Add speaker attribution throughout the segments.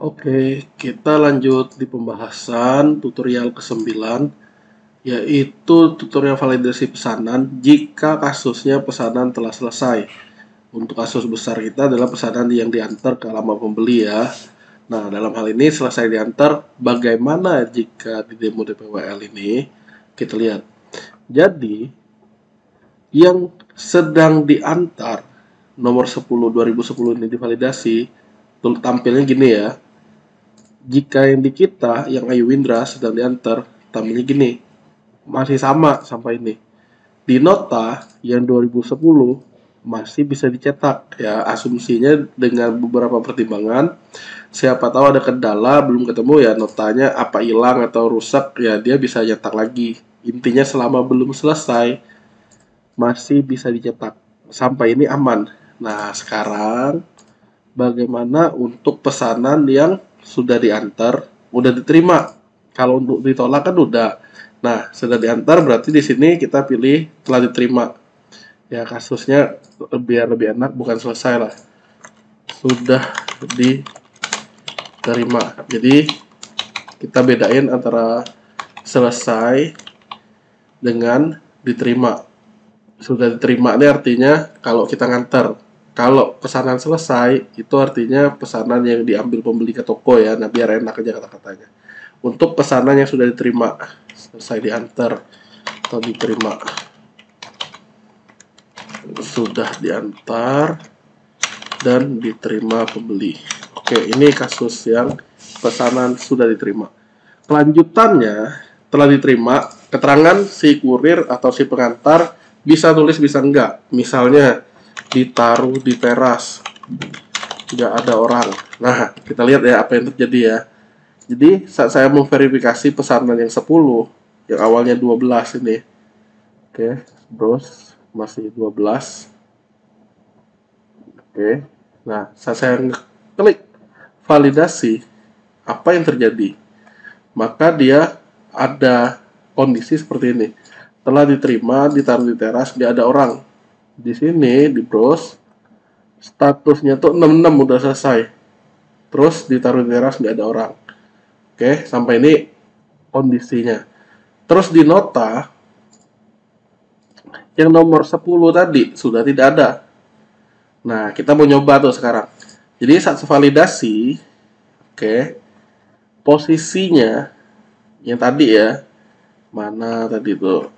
Speaker 1: Oke, kita lanjut di pembahasan tutorial ke-9, yaitu tutorial validasi pesanan jika kasusnya pesanan telah selesai. Untuk kasus besar kita adalah pesanan yang diantar ke alamat pembeli ya. Nah, dalam hal ini selesai diantar, bagaimana jika di demo DPWL ini? Kita lihat. Jadi, yang sedang diantar nomor 10 2010 ini divalidasi, tampilnya gini ya. Jika yang di kita, yang Ayu Windra sedang diantar, tampilnya gini. Masih sama sampai ini. Di nota yang 2010 masih bisa dicetak ya, asumsinya dengan beberapa pertimbangan. Siapa tahu ada kendala belum ketemu ya, notanya apa hilang atau rusak ya, dia bisa cetak lagi. Intinya selama belum selesai masih bisa dicetak. Sampai ini aman. Nah, sekarang bagaimana untuk pesanan yang sudah diantar, udah diterima? Kalau untuk ditolak kan udah. Nah, sudah diantar berarti di sini kita pilih telah diterima. Ya, kasusnya biar lebih enak, bukan selesai lah. Sudah diterima. Jadi, kita bedain antara selesai dengan diterima. Sudah diterima ini artinya kalau kita nganter. Kalau pesanan selesai, itu artinya pesanan yang diambil pembeli ke toko ya. Nah, biar enak aja kata-katanya. Untuk pesanan yang sudah diterima, selesai diantar atau diterima. Sudah diantar dan diterima pembeli. Oke, ini kasus yang pesanan sudah diterima. Kelanjutannya, telah diterima, keterangan si kurir atau si pengantar bisa tulis bisa enggak. Misalnya ditaruh di teras, nggak ada orang. Nah, kita lihat ya apa yang terjadi ya. Jadi saat saya memverifikasi pesanan yang 10, yang awalnya 12 ini. Oke, terus masih 12. Oke. Nah, saat saya klik validasi, apa yang terjadi? Maka dia ada kondisi seperti ini. Telah diterima, ditaruh di teras, nggak ada orang. Di sini, di browse, statusnya tuh 66 udah selesai. Terus ditaruh di teras, nggak ada orang. Oke, sampai ini kondisinya. Terus di nota, yang nomor 10 tadi sudah tidak ada. Nah, kita mau nyoba tuh sekarang. Jadi saat validasi, oke, posisinya yang tadi ya, mana tadi tuh?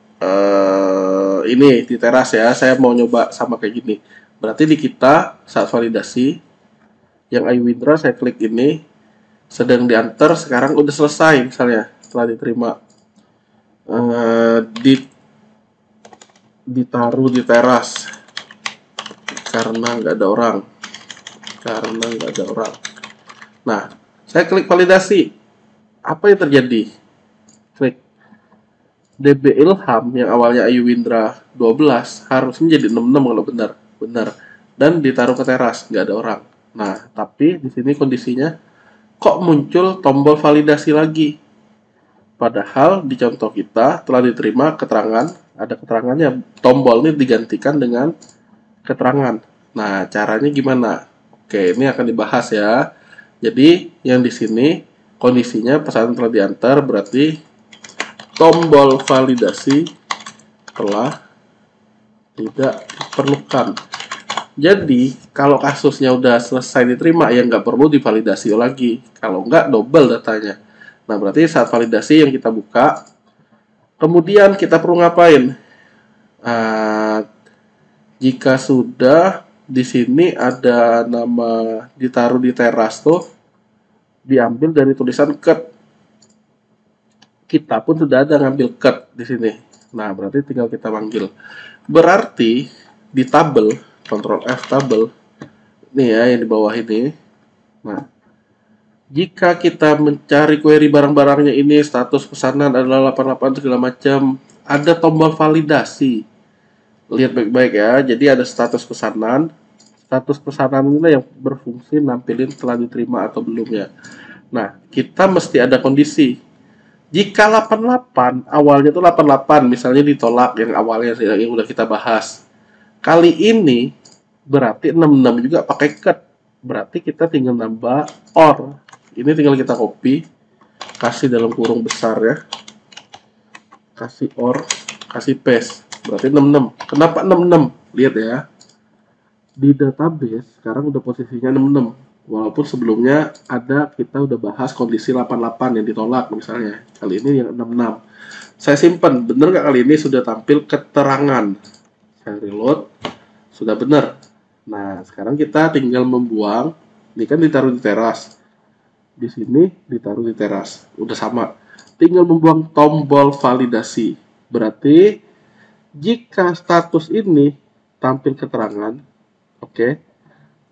Speaker 1: Ini di teras ya, saya mau nyoba sama kayak gini. Berarti di kita saat validasi, yang Ayu Windra saya klik ini, sedang diantar, sekarang udah selesai misalnya, setelah diterima. Ditaruh di teras karena nggak ada orang. Nah, saya klik validasi. Apa yang terjadi? Klik DB Ilham yang awalnya Ayu Windra 12 harus menjadi 66 kalau benar. Dan ditaruh ke teras, nggak ada orang. Nah, tapi di sini kondisinya kok muncul tombol validasi lagi. Padahal di contoh kita telah diterima keterangan, ada keterangannya, tombol ini digantikan dengan keterangan. Nah, caranya gimana? Oke, ini akan dibahas ya. Jadi, yang di sini kondisinya pesanan telah diantar, berarti tombol validasi telah tidak diperlukan. Jadi, kalau kasusnya udah selesai diterima, ya nggak perlu divalidasi lagi. Kalau nggak, double datanya. Nah, berarti saat validasi yang kita buka, kemudian kita perlu ngapain? Jika sudah di sini ada nama ditaruh di teras tuh, diambil dari tulisan cut. Kita pun sudah ada ngambil cut di sini. Nah, berarti tinggal kita manggil. Berarti di tabel, Ctrl F tabel, ini ya yang di bawah ini. Nah, jika kita mencari query barang-barangnya ini, status pesanan adalah 88 segala macam, ada tombol validasi. Lihat baik-baik ya, jadi ada status pesanan. Status pesanan ini yang berfungsi nampilin telah diterima atau belum ya. Nah, kita mesti ada kondisi. Jika 88, awalnya itu 88, misalnya ditolak yang awalnya yang udah kita bahas. Kali ini berarti 66 juga pakai cut. Berarti kita tinggal nambah OR. Ini tinggal kita copy, kasih dalam kurung besar ya, kasih OR, kasih paste, berarti 66. Kenapa 66? Lihat ya, di database sekarang udah posisinya 66. Walaupun sebelumnya kita udah bahas kondisi 88 yang ditolak misalnya. Kali ini yang 66. Saya simpan, bener nggak kali ini sudah tampil keterangan. Saya reload, sudah benar. Nah, sekarang kita tinggal membuang. Ini kan ditaruh di teras. Di sini ditaruh di teras. Udah sama. Tinggal membuang tombol validasi. Berarti jika status ini tampil keterangan, oke.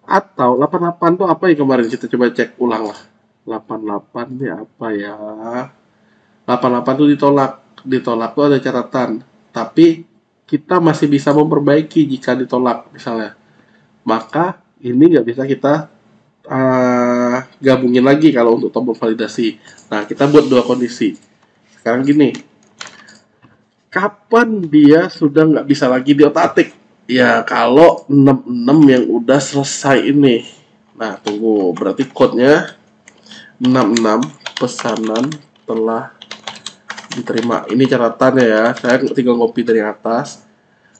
Speaker 1: Atau 88 tuh apa ya kemarin? Kita coba cek ulang lah. 88 ini apa ya? 88 tuh ditolak. Ditolak tuh ada catatan. Tapi kita masih bisa memperbaiki jika ditolak misalnya. Maka ini nggak bisa kita gabungin lagi kalau untuk tombol validasi. Nah, kita buat dua kondisi. Sekarang gini, kapan dia sudah nggak bisa lagi diotak-atik? Ya, kalau 66 yang udah selesai ini. Nah, tunggu, berarti code-nya 66 pesanan telah diterima. Ini catatannya ya, saya tinggal copy dari atas.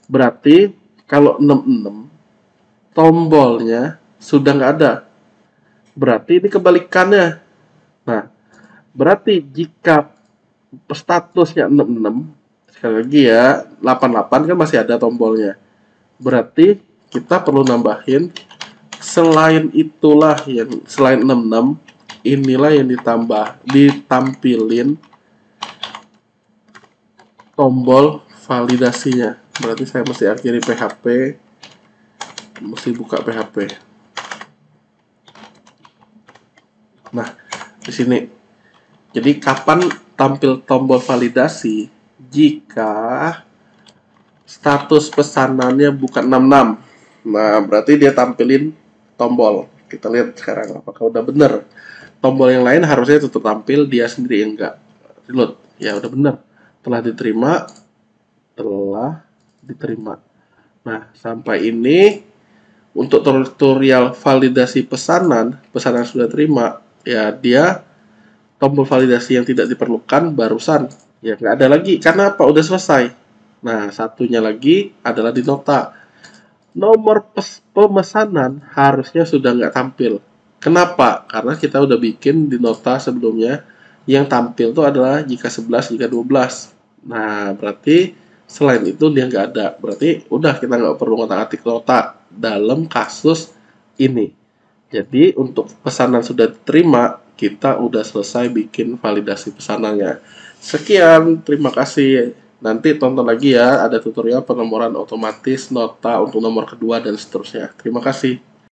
Speaker 1: Berarti kalau 66 tombolnya sudah nggak ada. Berarti ini kebalikannya. Nah, berarti jika statusnya 66, sekali lagi ya, 88 kan masih ada tombolnya. Berarti kita perlu nambahin selain itulah yang selain 66, inilah yang ditampilin tombol validasinya. Berarti saya mesti akhiri PHP, mesti buka PHP. Nah, di sini. Jadi kapan tampil tombol validasi? Jika status pesanannya bukan 66. Nah, berarti dia tampilin tombol. Kita lihat sekarang apakah udah bener. Tombol yang lain harusnya tetap tampil, dia sendiri enggak. Reload. Ya, udah bener. Telah diterima. Nah, sampai ini untuk tutorial validasi pesanan sudah terima, ya dia tombol validasi yang tidak diperlukan barusan ya nggak ada lagi karena apa, udah selesai. Nah, satunya lagi adalah di nota, nomor pemesanan harusnya sudah nggak tampil. Kenapa? Karena kita udah bikin di nota sebelumnya yang tampil itu adalah jika 11, jika 12. Nah, berarti selain itu dia nggak ada. Berarti udah kita nggak perlu ngotak-atik nota dalam kasus ini. Jadi untuk pesanan sudah diterima, kita udah selesai bikin validasi pesanannya. Sekian, terima kasih. Nanti tonton lagi ya, ada tutorial penomoran otomatis nota untuk nomor kedua dan seterusnya. Terima kasih.